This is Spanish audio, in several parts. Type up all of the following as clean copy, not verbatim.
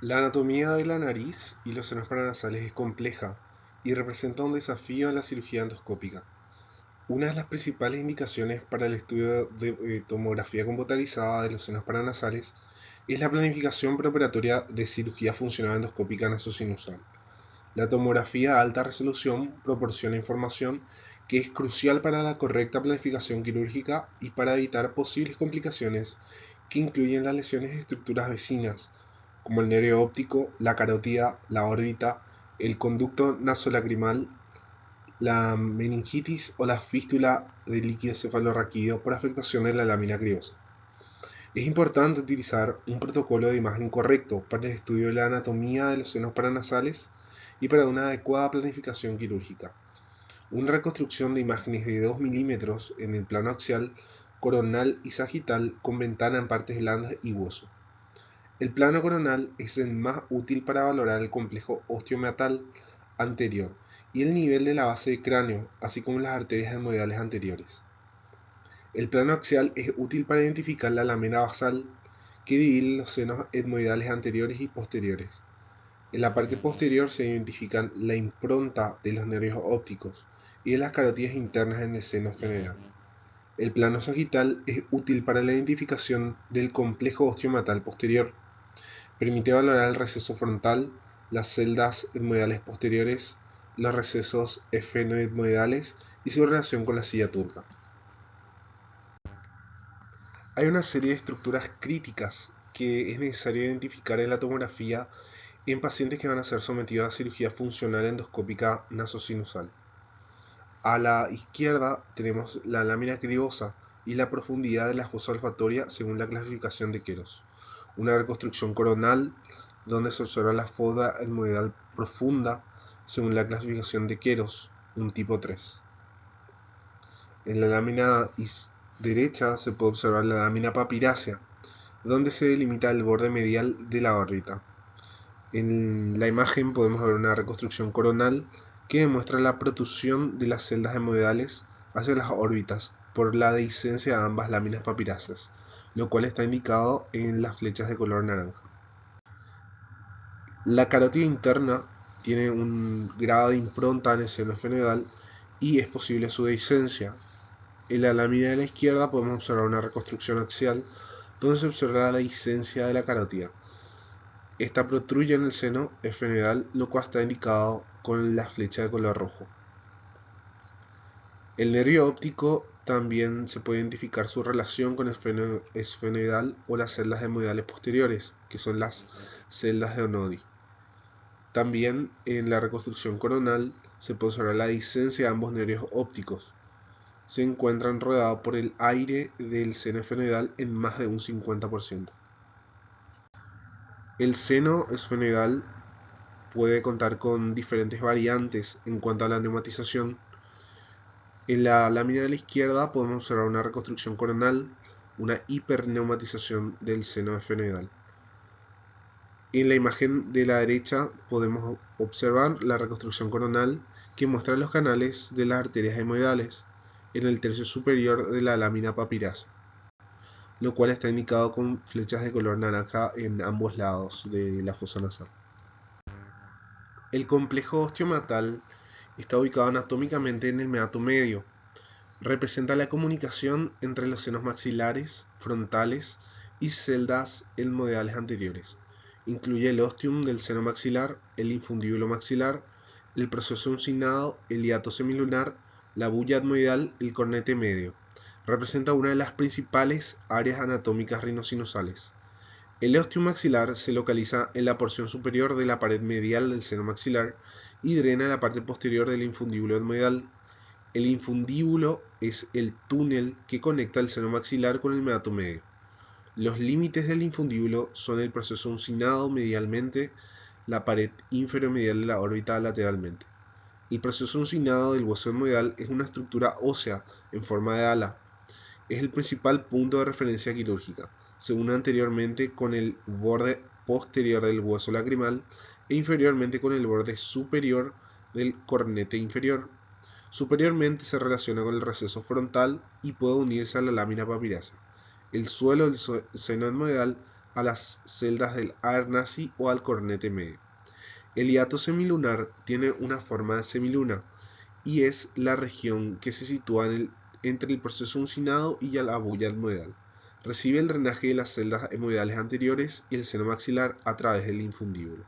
La anatomía de la nariz y los senos paranasales es compleja y representa un desafío en la cirugía endoscópica. Una de las principales indicaciones para el estudio de tomografía computarizada de los senos paranasales es la planificación preoperatoria de cirugía funcional endoscópica nasosinusal. La tomografía a alta resolución proporciona información que es crucial para la correcta planificación quirúrgica y para evitar posibles complicaciones que incluyen las lesiones de estructuras vecinas, como el nervio óptico, la carótida, la órbita, el conducto nasolacrimal, la meningitis o la fístula del líquido cefalorraquídeo por afectación de la lámina criosa. Es importante utilizar un protocolo de imagen correcto para el estudio de la anatomía de los senos paranasales y para una adecuada planificación quirúrgica. Una reconstrucción de imágenes de 2 milímetros en el plano axial, coronal y sagital con ventana en partes blandas y hueso. El plano coronal es el más útil para valorar el complejo osteomeatal anterior y el nivel de la base del cráneo, así como las arterias etmoidales anteriores. El plano axial es útil para identificar la lámina basal que divide los senos etmoidales anteriores y posteriores. En la parte posterior se identifican la impronta de los nervios ópticos y de las carótidas internas en el seno esfenoidal. El plano sagital es útil para la identificación del complejo osteomeatal posterior. Permite valorar el receso frontal, las celdas etmoidales posteriores, los recesos esfenoetmoidales y su relación con la silla turca. Hay una serie de estructuras críticas que es necesario identificar en la tomografía en pacientes que van a ser sometidos a cirugía funcional endoscópica nasosinusal. A la izquierda tenemos la lámina cribosa y la profundidad de la fosa olfatoria según la clasificación de Queros. Una reconstrucción coronal donde se observa la fosa etmoidal profunda según la clasificación de Queros, un tipo 3. En la lámina derecha se puede observar la lámina papirácea, donde se delimita el borde medial de la órbita. En la imagen podemos ver una reconstrucción coronal que demuestra la protrusión de las celdas etmoidales hacia las órbitas por la dehiscencia de ambas láminas papiráceas, lo cual está indicado en las flechas de color naranja. La carótida interna tiene un grado de impronta en el seno esfenoidal y es posible su dehiscencia. En la lámina de la izquierda podemos observar una reconstrucción axial donde se observa la dehiscencia de la carótida. Esta protruye en el seno esfenoidal, lo cual está indicado con la flecha de color rojo. El nervio óptico también se puede identificar su relación con el esfenoidal o las celdas etmoidales posteriores, que son las celdas de Onodi. También en la reconstrucción coronal se puede observar la dehiscencia de ambos nervios ópticos. Se encuentran rodeados por el aire del seno esfenoidal en más de un 50%. El seno esfenoidal puede contar con diferentes variantes en cuanto a la neumatización. En la lámina de la izquierda podemos observar una reconstrucción coronal, una hiperneumatización del seno esfenoidal. En la imagen de la derecha podemos observar la reconstrucción coronal que muestra los canales de las arterias etmoidales en el tercio superior de la lámina papirácea, lo cual está indicado con flechas de color naranja en ambos lados de la fosa nasal. El complejo osteomeatal está ubicado anatómicamente en el meato medio. Representa la comunicación entre los senos maxilares, frontales y celdas etmoidales anteriores. Incluye el ostium del seno maxilar, el infundíbulo maxilar, el proceso uncinado, el hiato semilunar, la bulla etmoidal y el cornete medio. Representa una de las principales áreas anatómicas rinosinusales. El ostium maxilar se localiza en la porción superior de la pared medial del seno maxilar y drena la parte posterior del infundíbulo etmoidal. El infundíbulo es el túnel que conecta el seno maxilar con el meato medio. Los límites del infundíbulo son el proceso uncinado medialmente, la pared inferomedial de la órbita lateralmente. El proceso uncinado del hueso etmoidal es una estructura ósea en forma de ala. Es el principal punto de referencia quirúrgica. Se une anteriormente con el borde posterior del hueso lacrimal e inferiormente con el borde superior del cornete inferior. Superiormente se relaciona con el receso frontal y puede unirse a la lámina papirácea. El suelo del seno etmoidal a las celdas del Aer-Nazi o al cornete medio. El hiato semilunar tiene una forma de semiluna y es la región que se sitúa entre el proceso uncinado y la bulla etmoidal. Recibe el drenaje de las celdas etmoidales anteriores y el seno maxilar a través del infundíbulo.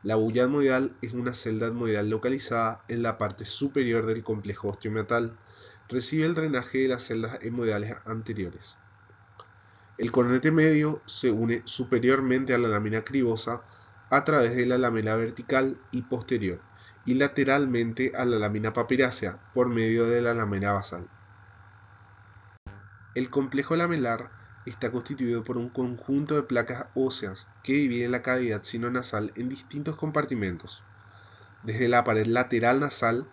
La bulla etmoidal es una celda etmoidal localizada en la parte superior del complejo osteomeatal. Recibe el drenaje de las celdas etmoidales anteriores. El cornete medio se une superiormente a la lámina cribosa a través de la lamela vertical y posterior y lateralmente a la lámina papirácea por medio de la lamela basal. El complejo lamelar está constituido por un conjunto de placas óseas que dividen la cavidad sinonasal en distintos compartimentos. Desde la pared lateral nasal,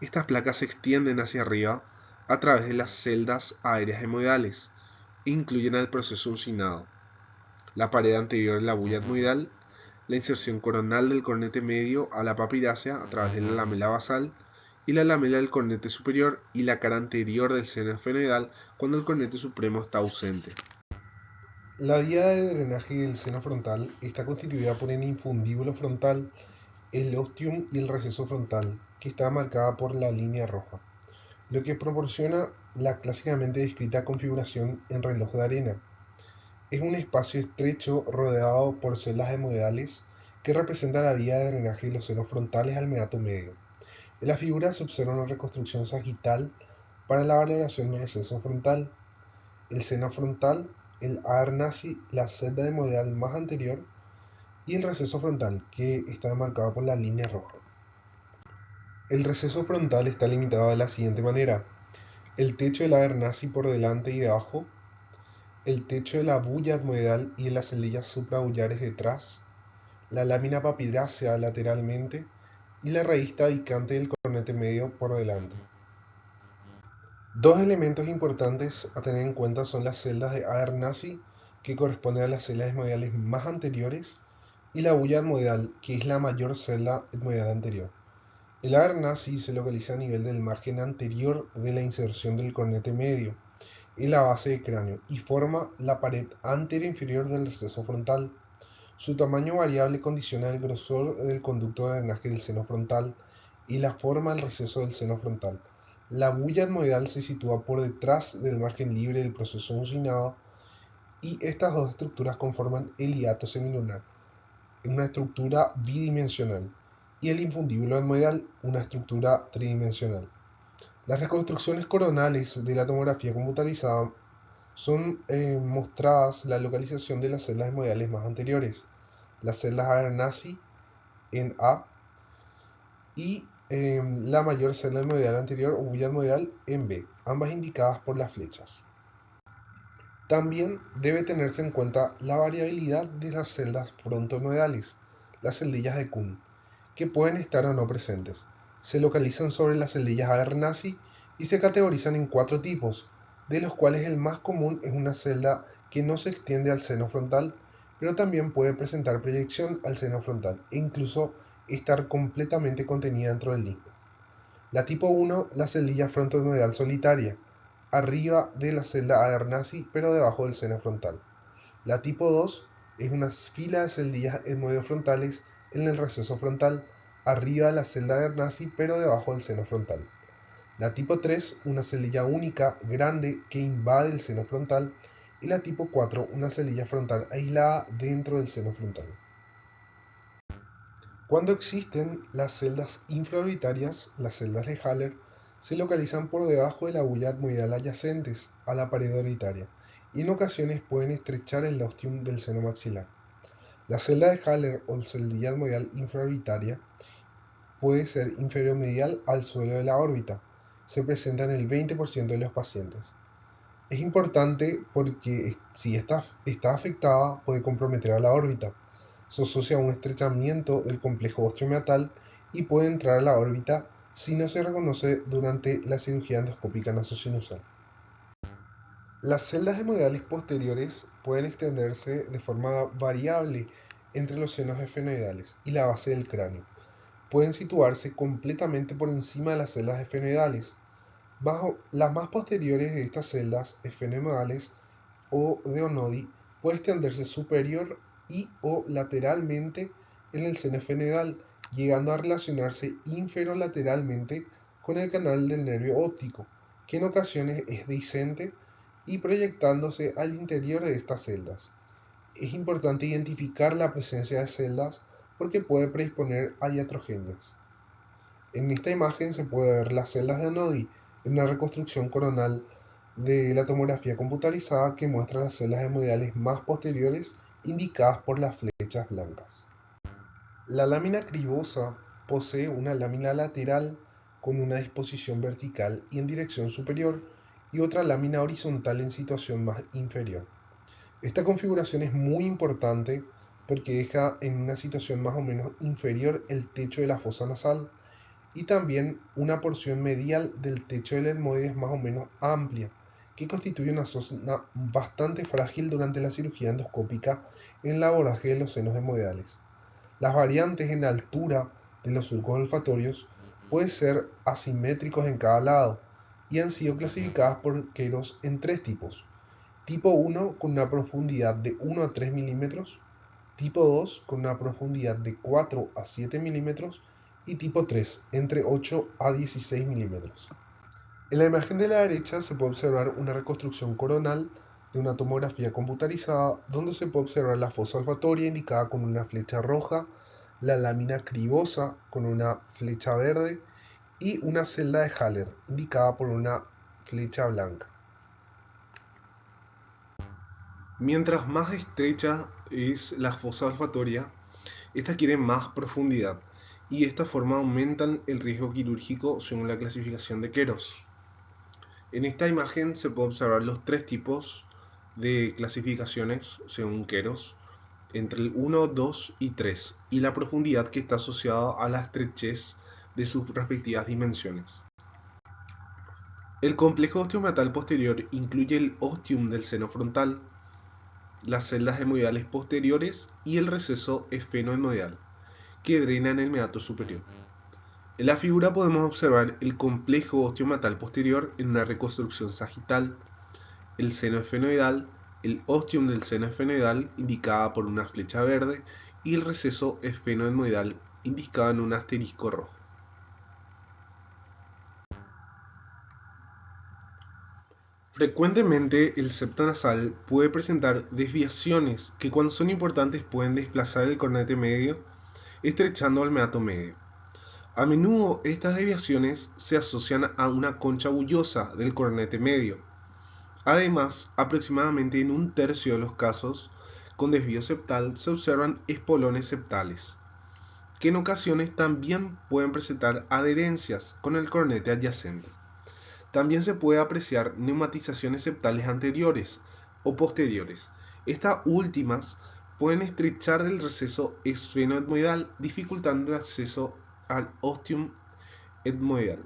estas placas se extienden hacia arriba a través de las celdas aéreas etmoidales e incluyen al proceso uncinado, la pared anterior de la bulla etmoidal, la inserción coronal del cornete medio a la papirácea a través de la lamela basal y la lamela del cornete superior y la cara anterior del seno esfenoidal cuando el cornete supremo está ausente. La vía de drenaje del seno frontal está constituida por el infundíbulo frontal, el ostium y el receso frontal, que está marcada por la línea roja, lo que proporciona la clásicamente descrita configuración en reloj de arena. Es un espacio estrecho rodeado por celdas etmoidales que representa la vía de drenaje de los senos frontales al meato medio. En la figura se observa una reconstrucción sagital para la valoración del receso frontal, el seno frontal, el Aer-Nazi, la celda etmoidal más anterior y el receso frontal, que está marcado por la línea roja. El receso frontal está limitado de la siguiente manera: el techo del Aer-Nazi por delante y debajo, el techo de la bulla etmoidal y de las celdillas suprabullares detrás, la lámina papirácea lateralmente y la raíz tabicante del cornete medio por delante. Dos elementos importantes a tener en cuenta son las celdas de Aer-Nazi, que corresponden a las celdas etmoidales más anteriores, y la bulla etmoidal, que es la mayor celda etmoidal anterior. El Aer-Nazi se localiza a nivel del margen anterior de la inserción del cornete medio, en la base del cráneo, y forma la pared anterior inferior del receso frontal. Su tamaño variable condiciona el grosor del conducto de drenaje del seno frontal y la forma del receso del seno frontal. La bulla etmoidal se sitúa por detrás del margen libre del proceso uncinado y estas dos estructuras conforman el hiato semilunar, una estructura bidimensional, y el infundíbulo etmoidal, una estructura tridimensional. Las reconstrucciones coronales de la tomografía computarizada son mostradas la localización de las celdas etmoidales más anteriores, las celdas Aer-Nazi en A y la mayor celda etmoidal anterior o bulla etmoidal en B, ambas indicadas por las flechas. También debe tenerse en cuenta la variabilidad de las celdas frontoetmoidales, las celdillas de Kuhn, que pueden estar o no presentes. Se localizan sobre las celdillas Aer-Nazi y se categorizan en 4 tipos, de los cuales el más común es una celda que no se extiende al seno frontal, pero también puede presentar proyección al seno frontal e incluso estar completamente contenida dentro del mismo. La tipo 1, la celdilla frontoetmoidal solitaria, arriba de la celda Aer-Nazi pero debajo del seno frontal. La tipo 2 es una fila de celdillas etmoidofrontales en el receso frontal, arriba de la celda Aer-Nazi pero debajo del seno frontal. La tipo 3, una celdilla única grande que invade el seno frontal. Y la tipo 4, una celdilla frontal aislada dentro del seno frontal. Cuando existen las celdas infraorbitarias, las celdas de Haller, se localizan por debajo de la bulla etmoidal adyacentes a la pared orbitaria y en ocasiones pueden estrechar el ostium del seno maxilar. La celda de Haller o celdilla etmoidal infraorbitaria puede ser inferior-medial al suelo de la órbita. Se presenta en el 20% de los pacientes. Es importante porque si está afectada puede comprometer a la órbita. Se asocia a un estrechamiento del complejo osteomeatal y puede entrar a la órbita si no se reconoce durante la cirugía endoscópica nasosinusal. Las celdas etmoidales posteriores pueden extenderse de forma variable entre los senos esfenoidales y la base del cráneo. Pueden situarse completamente por encima de las celdas esfenoidales. Bajo las más posteriores de estas celdas esfenoidales o de Onodi puede extenderse superior y o lateralmente en el seno esfenoidal, llegando a relacionarse inferolateralmente con el canal del nervio óptico, que en ocasiones es dehiscente y proyectándose al interior de estas celdas. Es importante identificar la presencia de celdas porque puede predisponer a iatrogenias. En esta imagen se puede ver las celdas de Nodi en una reconstrucción coronal de la tomografía computarizada que muestra las celdas hemodiales más posteriores indicadas por las flechas blancas. La lámina cribosa posee una lámina lateral con una disposición vertical y en dirección superior y otra lámina horizontal en situación más inferior. Esta configuración es muy importante porque deja en una situación más o menos inferior el techo de la fosa nasal y también una porción medial del techo del etmoides más o menos amplia, que constituye una zona bastante frágil durante la cirugía endoscópica en el abordaje de los senos hemodiales. Las variantes en la altura de los surcos olfatorios pueden ser asimétricos en cada lado y han sido clasificadas por Queiroz en tres tipos. Tipo 1 con una profundidad de 1 a 3 milímetros, tipo 2 con una profundidad de 4 a 7 milímetros y tipo 3 entre 8 a 16 milímetros. En la imagen de la derecha se puede observar una reconstrucción coronal de una tomografía computarizada donde se puede observar la fosa olfatoria indicada con una flecha roja, la lámina cribosa con una flecha verde y una celda de Haller indicada por una flecha blanca. Mientras más estrecha es la fosa olfatoria, esta quiere más profundidad y de esta forma aumentan el riesgo quirúrgico según la clasificación de Queiroz. En esta imagen se puede observar los tres tipos de clasificaciones según Queiroz, entre el 1, 2 y 3, y la profundidad que está asociada a la estrechez de sus respectivas dimensiones. El complejo osteomeatal posterior incluye el ostium del seno frontal, las celdas hemodiales posteriores y el receso esfenohemodial, que drenan el meato superior. En la figura podemos observar el complejo osteomeatal posterior en una reconstrucción sagital, el seno esfenoidal, el ostium del seno esfenoidal indicada por una flecha verde y el receso esfenohemodial indicado en un asterisco rojo. Frecuentemente el septo nasal puede presentar desviaciones que cuando son importantes pueden desplazar el cornete medio, estrechando al meato medio. A menudo estas desviaciones se asocian a una concha bullosa del cornete medio. Además, aproximadamente en un tercio de los casos con desvío septal se observan espolones septales, que en ocasiones también pueden presentar adherencias con el cornete adyacente. También se puede apreciar neumatizaciones septales anteriores o posteriores. Estas últimas pueden estrechar el receso esfenoetmoidal, dificultando el acceso al ostium etmoidal.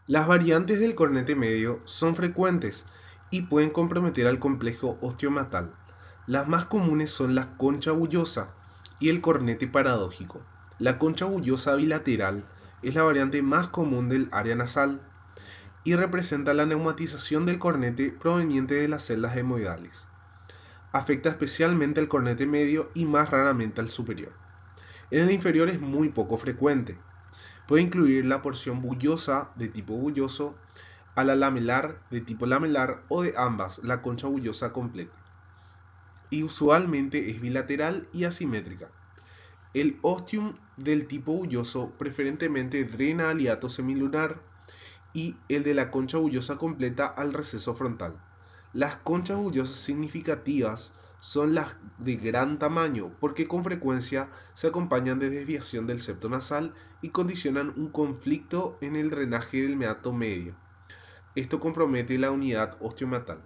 Las variantes del cornete medio son frecuentes y pueden comprometer al complejo osteomeatal. Las más comunes son la concha bullosa y el cornete paradójico. La concha bullosa bilateral es la variante más común del área nasal y representa la neumatización del cornete proveniente de las celdas hemodiales. Afecta especialmente al cornete medio y más raramente al superior. En el inferior es muy poco frecuente. Puede incluir la porción bullosa de tipo bulloso, a la lamelar de tipo lamelar o de ambas, la concha bullosa completa. Y usualmente es bilateral y asimétrica. El ostium del tipo bulloso preferentemente drena al hiato semilunar y el de la concha bullosa completa al receso frontal. Las conchas bullosas significativas son las de gran tamaño porque con frecuencia se acompañan de desviación del septo nasal y condicionan un conflicto en el drenaje del meato medio. Esto compromete la unidad osteomeatal.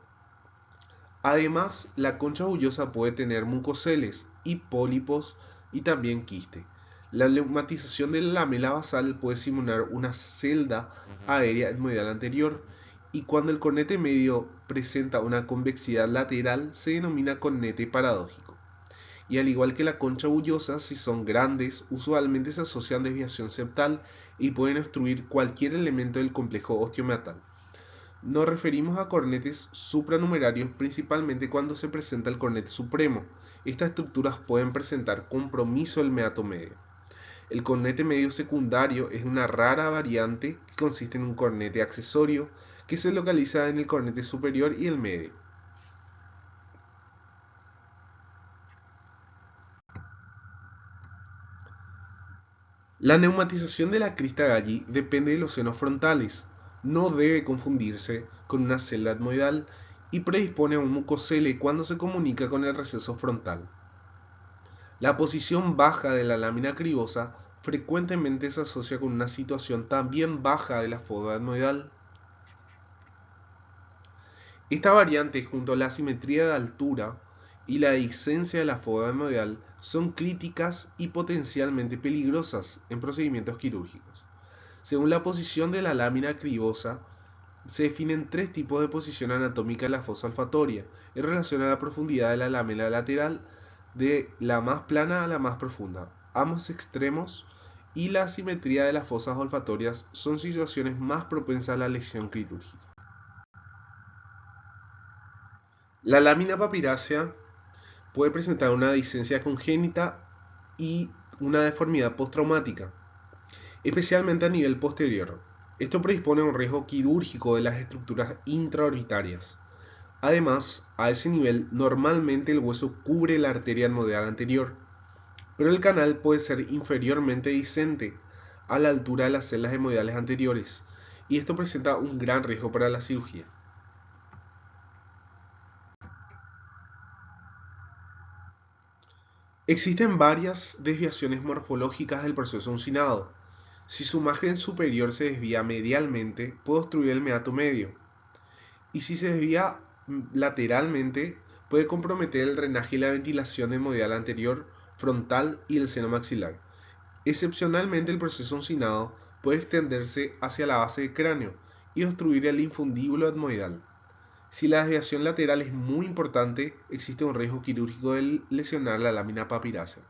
Además, la concha bullosa puede tener mucoceles y pólipos y también quiste. La neumatización de la lamela basal puede simular una celda aérea etmoidal anterior y cuando el cornete medio presenta una convexidad lateral se denomina cornete paradójico. Y al igual que la concha bullosa, si son grandes, usualmente se asocian desviación septal y pueden obstruir cualquier elemento del complejo osteomeatal. Nos referimos a cornetes supranumerarios principalmente cuando se presenta el cornete supremo. Estas estructuras pueden presentar compromiso del meato medio. El cornete medio secundario es una rara variante que consiste en un cornete accesorio que se localiza en el cornete superior y el medio. La neumatización de la crista Galli depende de los senos frontales. No debe confundirse con una celda etmoidal y predispone a un mucocele cuando se comunica con el receso frontal. La posición baja de la lámina cribosa frecuentemente se asocia con una situación también baja de la foda etmoidal. Esta variante, junto a la asimetría de altura y la dehiscencia de la foda etmoidal, son críticas y potencialmente peligrosas en procedimientos quirúrgicos. Según la posición de la lámina cribosa, se definen tres tipos de posición anatómica de la fosa olfatoria en relación a la profundidad de la lámina lateral, de la más plana a la más profunda. Ambos extremos y la asimetría de las fosas olfatorias son situaciones más propensas a la lesión quirúrgica. La lámina papirácea puede presentar una dehiscencia congénita y una deformidad postraumática, especialmente a nivel posterior. Esto predispone a un riesgo quirúrgico de las estructuras intraorbitarias. Además, a ese nivel normalmente el hueso cubre la arteria etmoidal anterior, pero el canal puede ser inferiormente dehiscente a la altura de las celdas etmoidales anteriores, y esto presenta un gran riesgo para la cirugía. Existen varias desviaciones morfológicas del proceso uncinado. Si su margen superior se desvía medialmente, puede obstruir el meato medio, y si se desvía lateralmente, puede comprometer el drenaje y la ventilación etmoidal anterior, frontal y el seno maxilar. Excepcionalmente, el proceso uncinado puede extenderse hacia la base del cráneo y obstruir el infundíbulo etmoidal. Si la desviación lateral es muy importante, existe un riesgo quirúrgico de lesionar la lámina papirácea.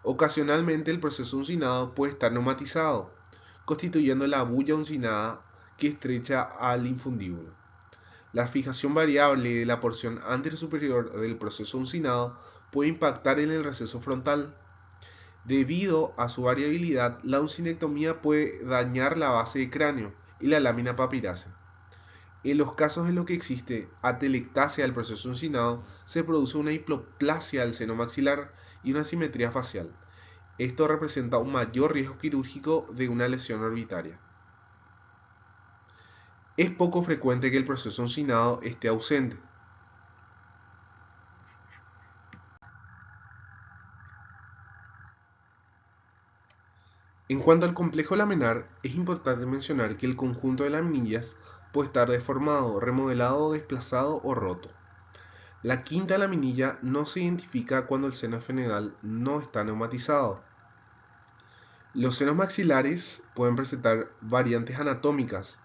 Ocasionalmente, el proceso uncinado puede estar neumatizado, constituyendo la bulla uncinada que estrecha al infundíbulo. La fijación variable de la porción anterosuperior del proceso uncinado puede impactar en el receso frontal. Debido a su variabilidad, la uncinectomía puede dañar la base del cráneo y la lámina papirácea. En los casos en los que existe atelectasia del proceso uncinado, se produce una hipoplasia del seno maxilar y una asimetría facial. Esto representa un mayor riesgo quirúrgico de una lesión orbitaria. Es poco frecuente que el proceso uncinado esté ausente. En cuanto al complejo laminar, es importante mencionar que el conjunto de laminillas puede estar deformado, remodelado, desplazado o roto. La quinta laminilla no se identifica cuando el seno esfenoidal no está neumatizado. Los senos maxilares pueden presentar variantes anatómicas.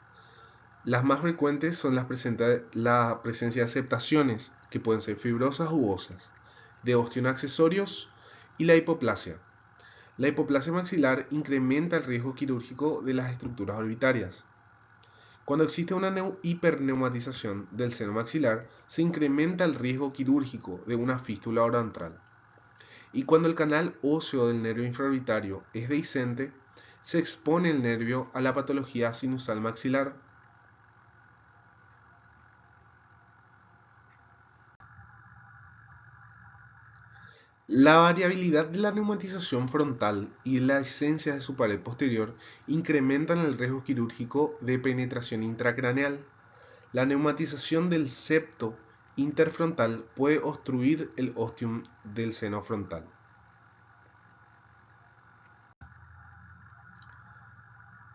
Las más frecuentes son la presencia de septaciones, que pueden ser fibrosas u óseas, de osteoaccesorios y la hipoplasia. La hipoplasia maxilar incrementa el riesgo quirúrgico de las estructuras orbitarias. Cuando existe una hiperneumatización del seno maxilar, se incrementa el riesgo quirúrgico de una fístula oroantral. Y cuando el canal óseo del nervio infraorbitario es dehiscente, se expone el nervio a la patología sinusal maxilar. La variabilidad de la neumatización frontal y la esencia de su pared posterior incrementan el riesgo quirúrgico de penetración intracraneal. La neumatización del septo interfrontal puede obstruir el ostium del seno frontal.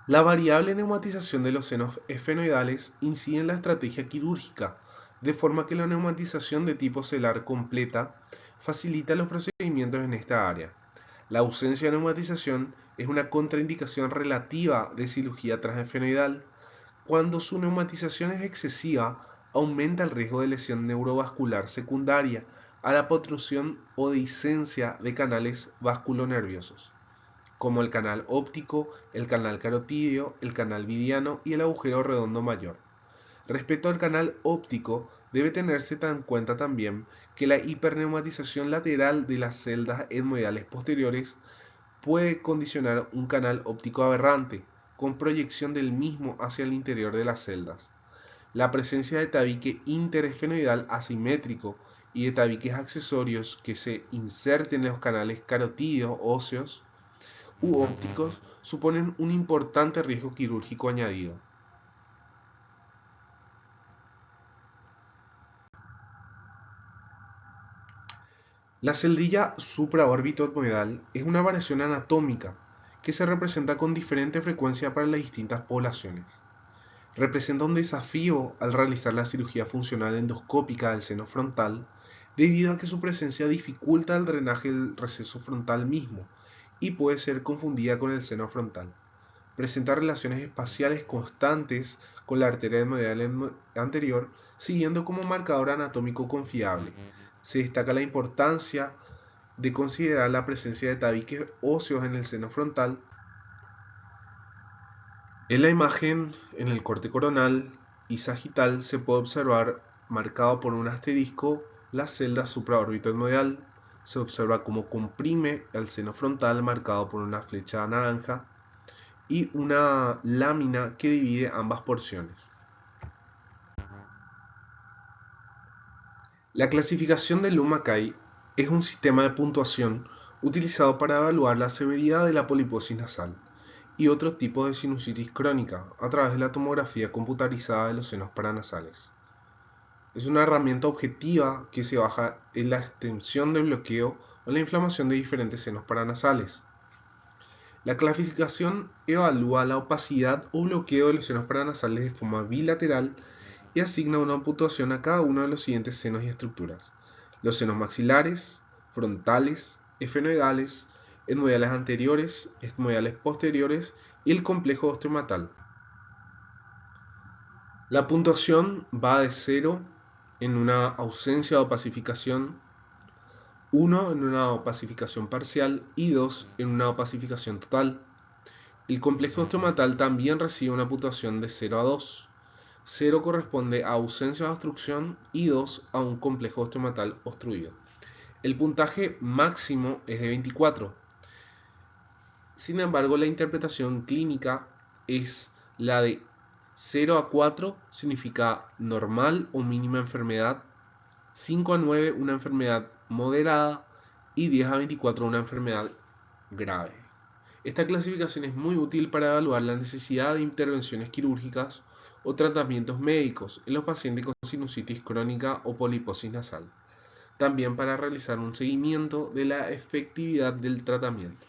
La variable neumatización de los senos esfenoidales incide en la estrategia quirúrgica, de forma que la neumatización de tipo celular completa facilita los procedimientos en esta área. La ausencia de neumatización es una contraindicación relativa de cirugía transesfenoidal. Cuando su neumatización es excesiva, aumenta el riesgo de lesión neurovascular secundaria a la protrusión o dehiscencia de canales vasculonerviosos, como el canal óptico, el canal carotídeo, el canal vidiano y el agujero redondo mayor. Respecto al canal óptico, debe tenerse en cuenta también que la hiperneumatización lateral de las celdas etmoidales posteriores puede condicionar un canal óptico aberrante, con proyección del mismo hacia el interior de las celdas. La presencia de tabique interefenoidal asimétrico y de tabiques accesorios que se inserten en los canales carotídeos óseos u ópticos suponen un importante riesgo quirúrgico añadido. La celdilla supraórbito-etmoidal es una variación anatómica que se representa con diferente frecuencia para las distintas poblaciones. Representa un desafío al realizar la cirugía funcional endoscópica del seno frontal, debido a que su presencia dificulta el drenaje del receso frontal mismo y puede ser confundida con el seno frontal. Presenta relaciones espaciales constantes con la arteria etmoidal anterior, siguiendo como marcador anatómico confiable. Se destaca la importancia de considerar la presencia de tabiques óseos en el seno frontal. En la imagen, en el corte coronal y sagital se puede observar marcado por un asterisco la celda supraórbito-etmoidal. Se observa cómo comprime el seno frontal marcado por una flecha naranja y una lámina que divide ambas porciones. La clasificación de Lund-Mackay es un sistema de puntuación utilizado para evaluar la severidad de la poliposis nasal y otros tipos de sinusitis crónica a través de la tomografía computarizada de los senos paranasales. Es una herramienta objetiva que se basa en la extensión de bloqueo o la inflamación de diferentes senos paranasales. La clasificación evalúa la opacidad o bloqueo de los senos paranasales de forma bilateral y asigna una puntuación a cada uno de los siguientes senos y estructuras: los senos maxilares, frontales, efenoidales, etmoidales anteriores, etmoidales posteriores y el complejo osteomatal. La puntuación va de 0 en una ausencia de opacificación, 1 en una opacificación parcial y 2 en una opacificación total. El complejo osteomatal también recibe una puntuación de 0 a 2. 0 corresponde a ausencia de obstrucción y 2 a un complejo osteomatal obstruido. El puntaje máximo es de 24. Sin embargo, la interpretación clínica es la de 0 a 4 significa normal o mínima enfermedad, 5 a 9 una enfermedad moderada y 10 a 24 una enfermedad grave. Esta clasificación es muy útil para evaluar la necesidad de intervenciones quirúrgicas o tratamientos médicos en los pacientes con sinusitis crónica o poliposis nasal. También para realizar un seguimiento de la efectividad del tratamiento.